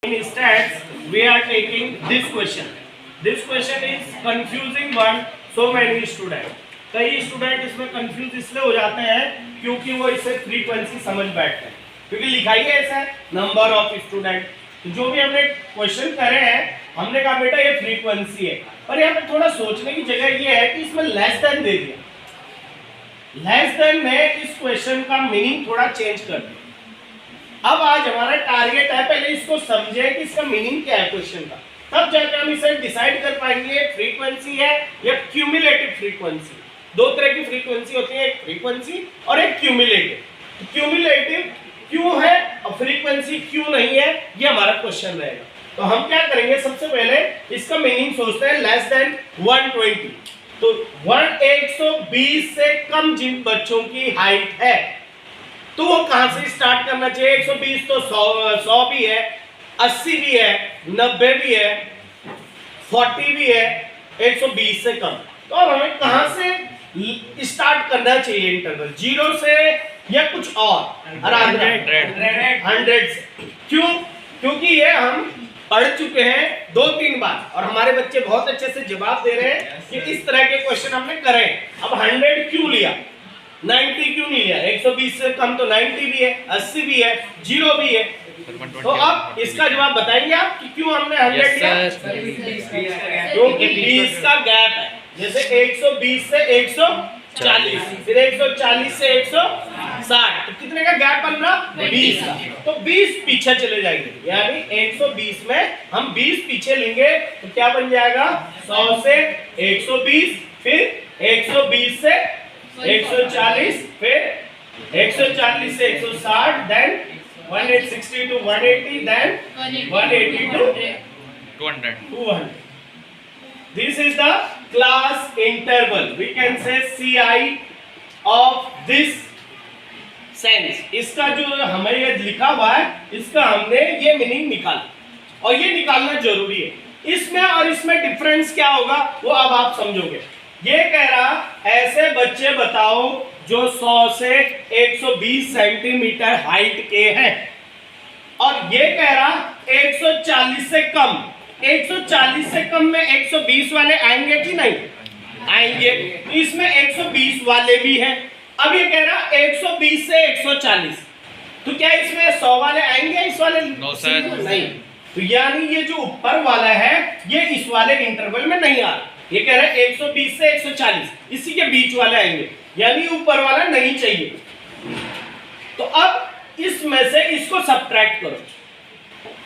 In stats, we are taking this question. This question is confusing one so many students. कई student इसमें confuse इसलिए हो जाते हैं क्योंकि वो इसे फ्रीक्वेंसी समझ बैठते हैं, क्योंकि लिखा ही ऐसा है नंबर ऑफ स्टूडेंट। तो जो भी हमने क्वेश्चन करे हैं हमने कहा बेटा ये फ्रीक्वेंसी है, पर यहाँ पे थोड़ा सोचने की जगह ये है कि इसमें लेस देन दे दिया। लेस देन ने इस क्वेश्चन का मीनिंग थोड़ा चेंज कर दिया। अब आज हमारा टारगेट है पहले इसको समझे कि इसका मीनिंग क्या है क्वेश्चन का, तब जाकर हम इसे डिसाइड कर पाएंगे फ्रीक्वेंसी है या क्यूमुलेटिव फ्रीक्वेंसी। दो तरह की फ्रीक्वेंसी होती है, एक फ्रीक्वेंसी और एक क्यूमुलेटिव। तो क्यूमुलेटिव क्यों है और फ्रीक्वेंसी क्यों नहीं है, ये हमारा क्वेश्चन रहेगा। तो हम क्या करेंगे, सबसे पहले इसका मीनिंग सोचते हैं। लेस देन 120, तो 120 से कम जिन बच्चों की हाइट है तो वो कहां से स्टार्ट करना चाहिए। 120 तो 100 भी है, 80 भी है, 90 भी है, 40 भी है, 120 से कम। तो अब हमें कहां से स्टार्ट करना चाहिए इंटरवल, 0 से या कुछ और 100 से। क्यों? क्योंकि ये हम पढ़ चुके हैं 2-3 बार और हमारे बच्चे बहुत अच्छे से जवाब दे रहे हैं कि इस तरह के क्वेश्चन हमने करे। अब 100 क्यों लिया, 90 क्यों नहीं लिया? 120 से कम तो 90 भी है, 80 भी है, 0 भी है। तो अब इसका जवाब बताएंगे आप कि क्यों हमने 100 लिया? क्योंकि 20 का गैप है। जैसे 120 से 140, फिर 140 से 160, तो कितने का गैप बन रहा? 20 का। तो 20 पीछे चले जाएंगे, यानी 120 में हम 20 पीछे लेंगे तो क्या बन जाएगा? 100 से 120, फिर 120 से 140, फिर 140 से 160, then 160 to 180, then 180 to 200. This is the class interval. We can say CI of this sense. इसका जो हमें ये लिखा हुआ है इसका हमने ये मीनिंग निकाला और ये निकालना जरूरी है। इसमें और इसमें डिफरेंस क्या होगा वो अब आप समझोगे। ये कह रहा ऐसे बच्चे बताओ जो 100 से 120 सेंटीमीटर हाइट के हैं, और ये कह रहा 140 से कम। 140 से कम में 120 वाले आएंगे कि नहीं आएंगे? तो इसमें 120 वाले भी हैं। अब ये कह रहा 120 से 140, तो क्या इसमें 100 वाले आएंगे? इस वाले नहीं। तो यानी ये जो ऊपर वाला है ये इस वाले इंटरवल में नहीं आ रहा। ये कह रहा है 120 से 140, इसी के बीच वाले आएंगे, यानी ऊपर वाला नहीं चाहिए। तो अब इसमें से इसको सब्ट्रैक्ट करो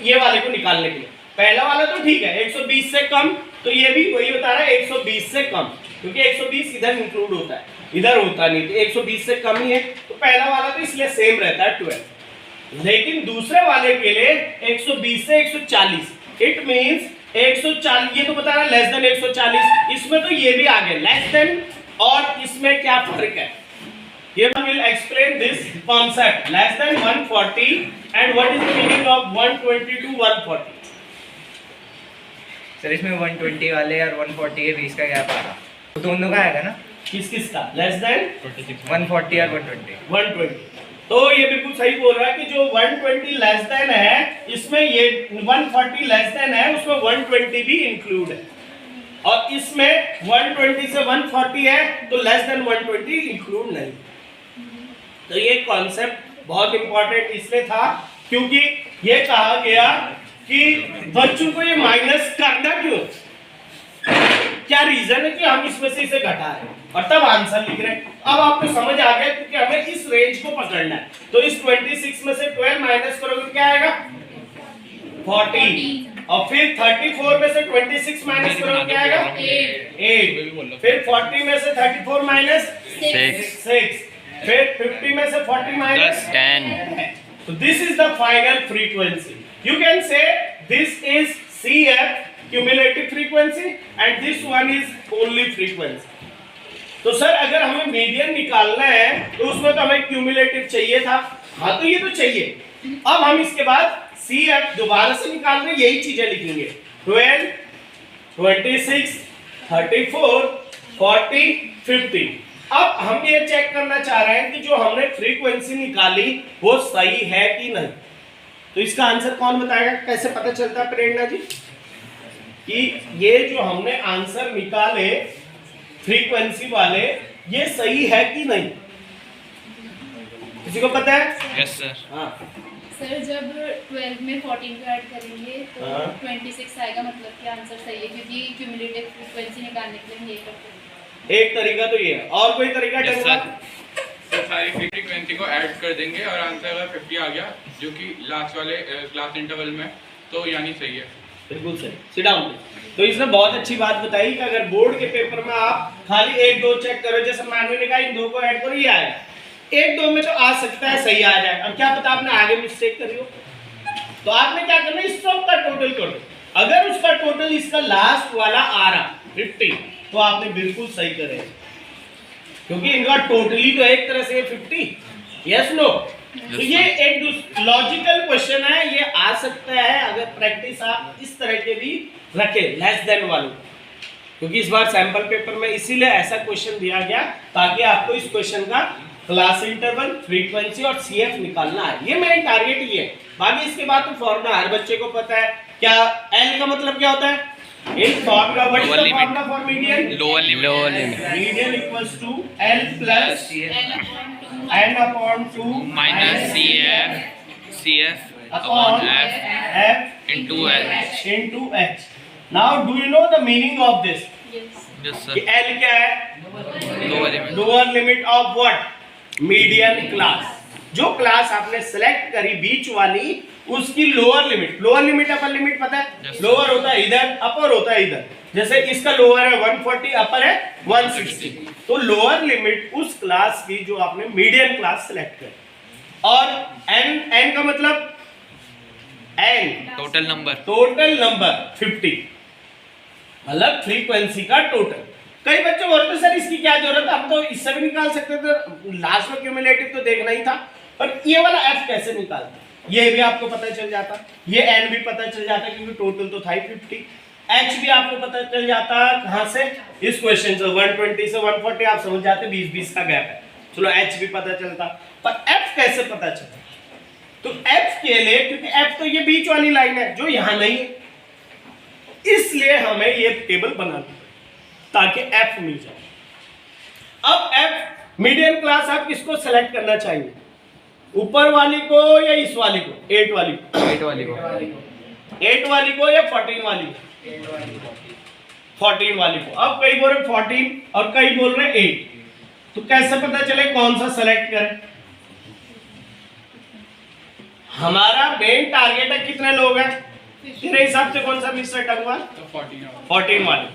ये वाले को निकालने के लिए। पहला वाला तो ठीक है 120 से कम, तो ये भी वही बता रहा है 120 से कम, क्योंकि 120 इधर इंक्लूड होता है, इधर होता नहीं, तो 120 से कम ही है। तो पहला वाला तो इसलिए सेम रहता है 12। लेकिन दूसरे वाले के लिए 120 से 140, इट मीन्स 140, ये तो बता रहा है लेस देन 140, इसमें तो ये भी आ गया लेस देन, और इसमें क्या फर्क है ये will explain this concept. Less than 140 and what is the meaning of 120 to 140? Sir इसमें 120 वाले और 140 के बीच का गैप आ रहा, तो दोनों का आएगा ना? किस किस का? लेस देन 140 और 120। तो ये बिल्कुल सही बोल रहा है कि जो 120 लेस देन है इसमें ये 140 लेस देन है, उसमें 120 भी इंक्लूड है, और इसमें 120 से 140 है तो लेस देन 120 इंक्लूड नहीं। तो ये कॉन्सेप्ट बहुत इंपॉर्टेंट इसलिए था क्योंकि ये कहा गया कि बच्चों को ये माइनस करना क्यों, क्या रीजन है कि हम इसमें से इसे घटा रहे हैं, और तब आंसर लिख रहे हैं। अब आपको समझ आ गया क्योंकि हमें इस रेंज को पकड़ना है। तो इस 26 में से 12 माइनस करोगे क्या आएगा? 40, और फिर 34 में से 26 माइनस करोगे क्या आएगा? 8, फिर 40 में से 34 माइनस 6, फिर 50 में से 40 minus 10. So this is the final frequency. You can say this is CF, cumulative frequency, and this one is only frequency. तो सर अगर हमें मीडियन निकालना है तो उसमें तो हमें क्यूमुलेटिव चाहिए था। हाँ तो ये तो चाहिए। अब हम इसके बाद CF दोबारा से निकालने यही चीजें लिखेंगे, 12, 26, 34, 40, 50। अब हम ये चेक करना चाह रहे हैं कि जो हमने फ्रीक्वेंसी निकाली वो सही है कि नहीं। तो तो इसका आंसर कौन बताएगा? कैसे पता चलता है प्रेरणा जी कि ये जो हमने आंसर निकाले फ्रीक्वेंसी वाले ये सही है कि नहीं? किसी को पता है? Yes sir. हाँ सर जब 12 में 14 को ऐड करेंगे तो हाँ। 26 आएगा, मतलब कि आंसर सही है क्योंकि क्यूमुलेटिव फ्रीक्वेंसी निकालने के लिए हम ये करते हैं। एक तरीका तो ये है, और कोई तरीका? Yes, डंगा? sir. तो सारी फ्रीक्वेंसी को ऐड कर देंगे और आंसर अगर 50 आ गया जो कि लास्ट वाले क्लास इंटरवल में, तो यानी सही है। बिल्कुल सही। Sit down. तो इसने बहुत अच्छी बात बताई कि अगर बोर्ड के पेपर में आप खाली एक दो चेक करो, जैसे मानवी ने कहा इन दो को ऐड करो ये आएगा, एक दो में तो आ सकता है सही आ जाए, अब क्या पता आपने आगे मिस्टेक करी हो। तो आपने क्या करना है, इस सब का टोटल कर दो, अगर उसका टोटल इसका लास्ट वाला आ रहा 50 तो आपने बिल्कुल सही करे, क्योंकि इनका टोटली तो एक तरह से 50। Yes no? तो ये एक लॉजिकल क्वेश्चन है, ये आ सकता है अगर प्रैक्टिस आप इस तरह के भी रखे लेस देन वालों, क्योंकि इस बार सैंपल पेपर में इसीलिए ऐसा क्वेश्चन दिया गया ताकि आपको इस क्वेश्चन का क्लास इंटरवल, फ्रीक्वेंसी और सीएफ निकालना है। ये मेन टारगेट ही है। बाकी इसके बाद तो फॉर्मूला हर बच्चे को पता है। क्या एल का मतलब क्या होता है? In formula what is the formula for median? Lower limit. Median equals to L plus n upon 2 minus CF upon F f into H. into h. Now do you know the meaning of this? Yes. Yes कि sir. L क्या है? Lower limit. Lower limit of what? Median class. जो class आपने select करी बीच वाली उसकी lower limit. Lower limit upper limit पता है? Yes. लोअर होता है इधर, अपर होता है इधर। जैसे इसका लोअर है 140, अपर है 160। तो लोअर लिमिट उस क्लास की जो आपने मीडियन क्लास सेलेक्ट करी। और n का मतलब n total number. Total number 50, मतलब फ्रीक्वेंसी का टोटल। कई बच्चे बोलते सर इसकी क्या जरूरत है, हम तो इससे भी निकाल सकते थे, लास्ट में क्यूमुलेटिव तो देखना ही था, पर ये वाला f कैसे निकालते? ये भी आपको पता चल जाता, ये n भी पता चल जाता क्योंकि टोटल तो था ही 50। h भी आपको पता चल जाता कहां से? इस क्वेश्चन से 120 से 140 आप समझ जाते 20-20 का गैप है, चलो h भी पता चलता। पर f कैसे पता चलता? तो f के लिए, क्योंकि f तो ये बीच वाली लाइन है जो यहां नहीं है, इसलिए हमें ये टेबल बनाना ताकि f मिल जाए। अब f मीडियम क्लास आप किसको सेलेक्ट करना चाहिए? ऊपर वाली को या इस वाली को? 8 वाली को? 8 वाली को। 8 वाली को या 14 वाली को? 14 वाली को। अब कई बोल रहे 14 और कई बोल रहे 8, तो कैसे पता चले कौन सा सेलेक्ट करें? हमारा मेन टारगेट है कितने लोग हैं? तेरे हिसाब से कौन सा मिस्टर टंग हुआ? तो 14 14 वाले।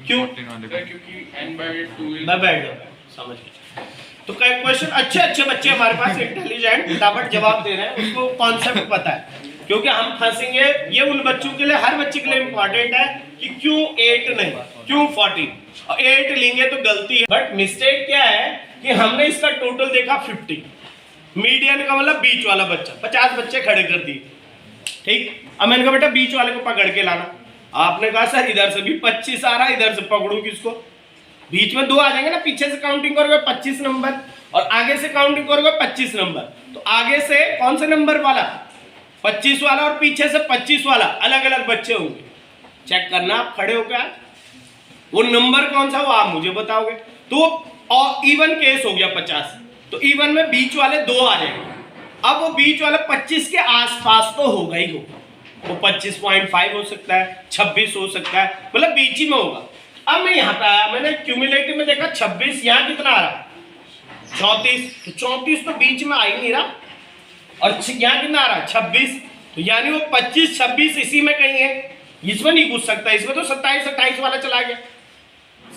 क्यों? क्योंकि n/2 मैं बैठ जाऊँ, समझ गया। तो कई क्वेश्चन अच्छे बच्चे हमारे पास इंटेलिजेंट फटाफट जवाब दे रहे हैं, उसको कॉन्सेप्ट पता है, क्योंकि हम फंसेंगे। ये उन बच्चों के लिए, हर बच्चे के लिए इंपॉर्टेंट है कि क्यों 8 नहीं, क्यों 14? 8 लेंगे तो गलती है, बट मिस्टेक क्या है कि हमने इसका टोटल देखा 50, मीडियन का मतलब बीच वाला बच्चा, 50 बच्चे खड़े कर दिए, ठीक। अब मैंने कहा बेटा बीच वाले को पकड़ के लाना, आपने कहा सर इधर से भी 25 आ रहा है, इधर से पकड़ू किसको? बीच में 2 आ जाएंगे ना, पीछे से काउंटिंग करोगे 25 नंबर और आगे से काउंटिंग करोगे 25 नंबर, तो आगे से कौन से नंबर वाला? 25 वाला, और पीछे से 25 वाला, अलग अलग बच्चे होंगे। चेक करना आप खड़े हो क्या, वो नंबर कौन सा वो आप मुझे बताओगे। तो और इवन केस हो गया 50, तो इवन में बीच वाले 2 आ जाएंगे। अब वो बीच वाला 25 के आसपास तो होगा ही होगा, वो 25.5 हो सकता है, 26 हो सकता है, मतलब बीच ही में होगा। अब मैं यहाँ पे आया, मैंने क्यूमुलेटिव में देखा 26, यहाँ कितना आ रहा? 34, तो 34 तो बीच में आ ही नहीं रहा, और यहाँ कितना आ रहा? 26, तो यानी वो 25 26 इसी में कहीं है, इसमें नहीं घुस सकता, इसमें तो 27 28 वाला चला गया,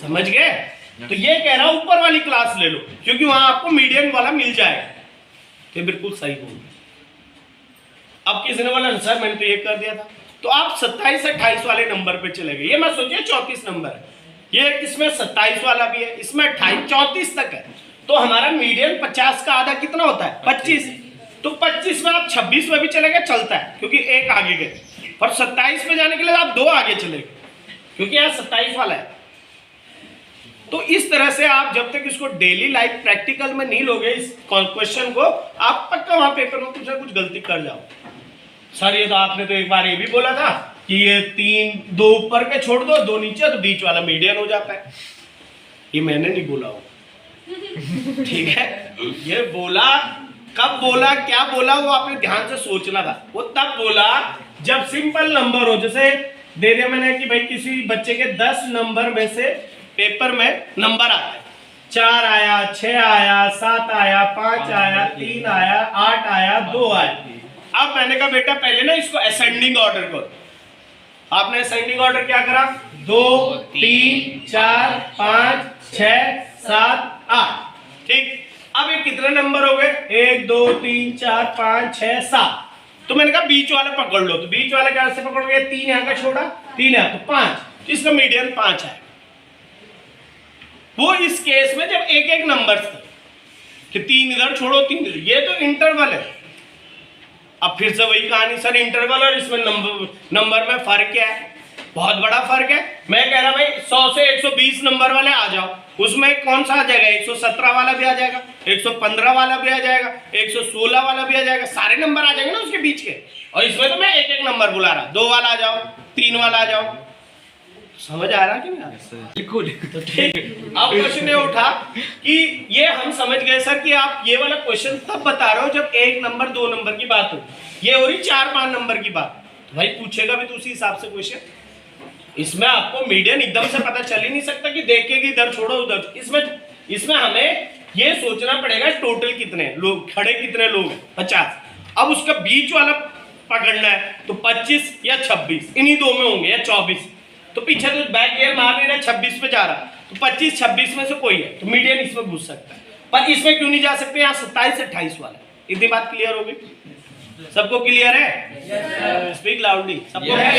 समझ गए? तो ये कह रहा हूं ऊपर वाली क्लास ले लो, क्योंकि वहां आपको मीडियम वाला मिल जाएगा। तो बिल्कुल सही होगा। अब किसी ने बोला सर मैंने तो ये कर दिया था, तो आप 27 28 वाले नंबर पे चले गए। ये मैं सोचिए 34 नंबर है, ये इसमें 27 वाला भी है, इसमें 28 34 तक है, तो हमारा मीडियम 50 का आधा कितना होता है? 25। तो 25 में आप 26 में भी चले गए, चलता है, क्योंकि एक आगे गए। और 27 में जाने के लिए आप 2 आगे चले गए, क्योंकि यहाँ 27 वाला है। तो इस तरह से आप जब तक इसको डेली लाइफ प्रैक्टिकल में नहीं लोगे इस क्वेश्चन को, आप पक्का वहां पेपर में कुछ ना कुछ गलती कर जाओ। सर ये तो आपने तो एक बार ये भी बोला था कि ये 3 2 ऊपर के छोड़ दो, 2 नीचे, तो बीच वाला मीडियन हो जाता है। ये मैंने नहीं बोला हो, ठीक है। ये बोला, कब बोला, क्या बोला, वो आपने ध्यान से सोचना था। वो तब बोला जब सिंपल नंबर हो, जैसे दे दिया मैंने कि भाई किसी बच्चे के 10 नंबर में से पेपर में नंबर आता है, 4 आया, 6 आया, 7 आया, 5 आया, 3 आया, 8 आया, 2 आया। अब मैंने कहा बेटा पहले ना इसको असेंडिंग ऑर्डर करो। आपने असेंडिंग ऑर्डर क्या करा, 2 3 4 5 6 7 8, ठीक। अब ये कितने नंबर हो गए, 1 2 3 4 5 6 7। तो मैंने कहा बीच वाला पकड़ लो, तो बीच वाला कैसे पकड़ोगे, 3 यहाँ का छोड़ा, 3 यहाँ, तो 5, इसका मीडियन 5 है। वो इस केस में जब एक एक नंबर थे कि 3 इधर छोड़ो 3 इधर, ये तो इंटरवल है। अब फिर से वही कहानी, सर इंटरवल और इसमें नंबर में फर्क क्या है, बहुत बड़ा फर्क है। मैं कह रहा भाई 100 से 120 नंबर वाले आ जाओ, उसमें कौन सा आ जाएगा, 117 वाला भी आ जाएगा, 115 वाला भी आ जाएगा, 116 वाला भी आ जाएगा, सारे नंबर आ जाएंगे ना उसके बीच के। और इसमें तो मैं एक एक नंबर बुला रहा, 2 वाला आ जाओ, 3 वाला आ जाओ। समझ आ रहा कि नहीं आ रहा? बिल्कुल। तो ठीक, अब क्वेश्चन ये उठा कि ये हम समझ गए सर कि आप ये वाला क्वेश्चन तब बता रहे हो जब 1 नंबर 2 नंबर की बात हो, ये हो रही 4-5 नंबर की बात, तो भाई पूछेगा भी तो उसी हिसाब से क्वेश्चन। इसमें आपको मीडियन एकदम से पता चल ही नहीं सकता कि देख के कि इधर छोड़ो उधर। इसमें हमें ये सोचना पड़ेगा टोटल कितने लोग खड़े, कितने लोग हैं, 50। अब उसका बीच वाला पकड़ना है तो 25 या 26 इन्हीं दो में होंगे, या 24। तो पीछे तो बैक गियर मार नहीं रहा, 26 पे जा रहा, तो 25-26 में से कोई है, तो मीडियन इसमें घुस सकता है। पर इसमें क्यों नहीं जा सकते, यहाँ 27-28 वाला। इतनी बात क्लियर हो गई, सबको क्लियर है? स्पीक लाउडली, सबको है?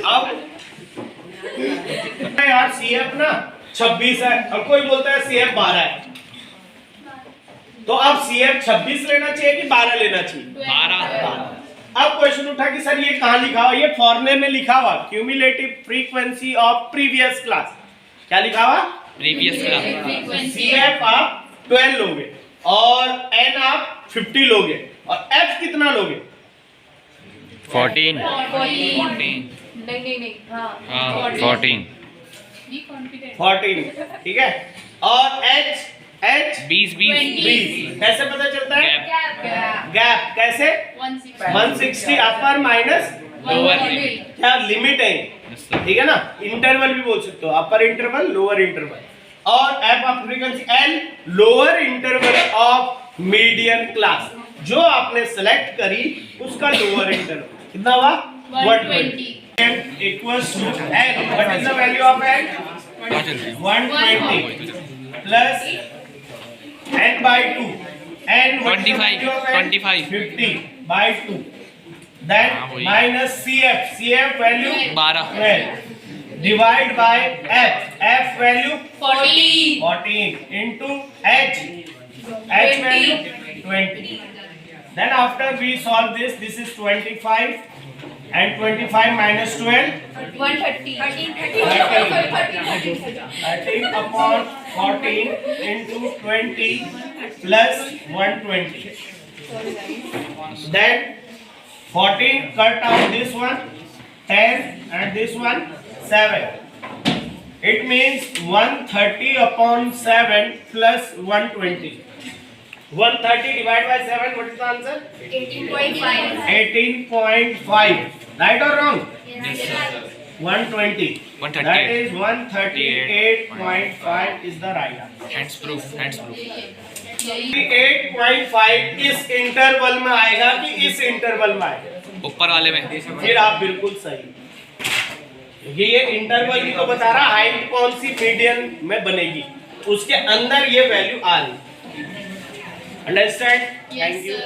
अब यार CF ना 26 है और कोई बोलता है CF 12 है, तो अब CF 26 लेना चाहिए कि 12 लेना चाहिए? 12। अब क्वेश्चन उठा कि सर ये कहाँ लिखा हुआ, ये फॉर्मूले में लिखा हुआ cumulative frequency of previous class. क्या लिखा हुआ? Previous class. CF आप 12 लोगे और N आप 50 लोगे और F कितना लोगे? 14। नहीं हाँ 14। 14, ठीक है। और H 20। कैसे पता चलता है? गैप कैसे? 160 अपर माइनस लोअर। क्या लिमिट है, ठीक है ना। इंटरवल भी बोल सकते हो, अपर इंटरवल, लोअर इंटरवल। और F of frequency L lower interval of median class, जो आपने सेलेक्ट करी उसका लोअर इंटरवल कितना हुआ? 120 equals to N. What is the value of N? 120 plus N by 2. N 25 50 by 2. Then minus CF value 12 divide by F value 14 into H value 20. Then after we solve this is 25 and 25 minus 12 130 13 upon 14 into 20 plus 120. Then 14 cut out this one 10 and this one 7. It means 130 upon 7 plus 120. 130 divided by 7, what is the answer? 18.5. 18.5. Right or wrong? Yes. 120. 138. That is 138.5 is the right answer. Hands proof। 8.5 इस interval में आएगा कि इस interval में आएगा? ऊपर वाले में। फिर आप बिल्कुल सही। ये इंटरवल की तो बता रहा, हाइट कौन सी मीडियन में बनेगी, उसके अंदर ये वैल्यू आ रही। अंडरस्टैंड? Yes, sir.